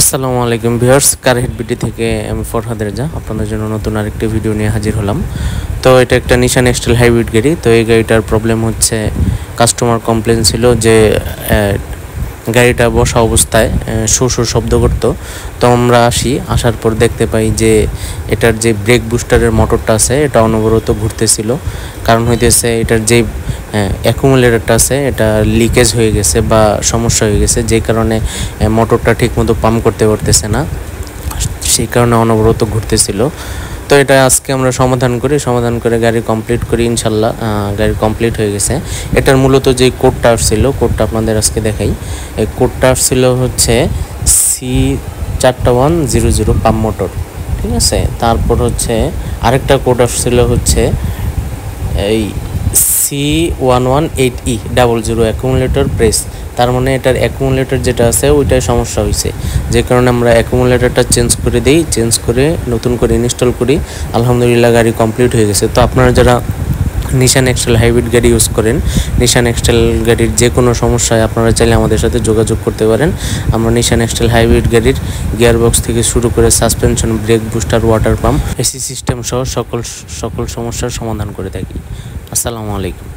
আসসালামু আলাইকুম ভিউয়ার্স, কারহেড বিটি থেকে আমি ফরহাদ রেজা আপনাদের জন্য নতুন আরেকটি ভিডিও নিয়ে হাজির হলাম। তো এটা একটা নিশান এক্সটেল হাইব্রিড গাড়ি। তো এই গাড়িটার প্রবলেম হচ্ছে, কাস্টমার কমপ্লেন ছিল যে গাড়িটা বসা অবস্থায় সুর শব্দ করতো। তো আমরা আসার পর দেখতে পাই যে এটার যে ব্রেক বুস্টারের মোটরটা আছে এটা অনবরত ঘুরতেছিল। কারণ হইতেছে এটার যে অ্যাকুমুলেটরটা আছে এটা লিকেজ হয়ে গেছে বা সমস্যা হয়ে গেছে, যে কারণে মোটরটা ঠিকমতো পাম্প করতে পারতেছে না, সেই কারণে অনবরত ঘুরতেছিল। তো এটা আজকে আমরা সমাধান করে গাড়ি কমপ্লিট করি ইনশাল্লাহ। গাড়ি কমপ্লিট হয়ে গেছে। এটার মূলত যে কোডটা আসছিল, কোডটা আপনাদের আজকে দেখাই। এই কোডটা আসছিল হচ্ছে C4100 পাম্প মোটর, ঠিক আছে। তারপর হচ্ছে আরেকটা কোড আসছিল হচ্ছে এই C1180 অ্যাকুমুলেটর প্রেস। তার মানে এটার অ্যাকুমুলেটর যেটা আছে ওইটাই সমস্যা হয়েছে, যে কারণে আমরা অ্যাকুমুলেটরটা চেঞ্জ করে নতুন করে ইনস্টল করি। আলহামদুলিল্লাহ গাড়ি কমপ্লিট হয়ে গেছে। তো আপনারা যারা নিশান এক্সটেল হাইব্রিড গাড়ি ইউজ করেন, নিশান এক্সটেল গাড়ির যে কোনো সমস্যায় আপনারা চাইলে আমাদের সাথে যোগাযোগ করতে পারেন। আমরা নিশান এক্সটেল হাইব্রিড গাড়ির গিয়ারবক্স থেকে শুরু করে suspension, brake booster, water pump, AC system সহ সকল সমস্যার সমাধান করে থাকি। আসসালামু আলাইকুম।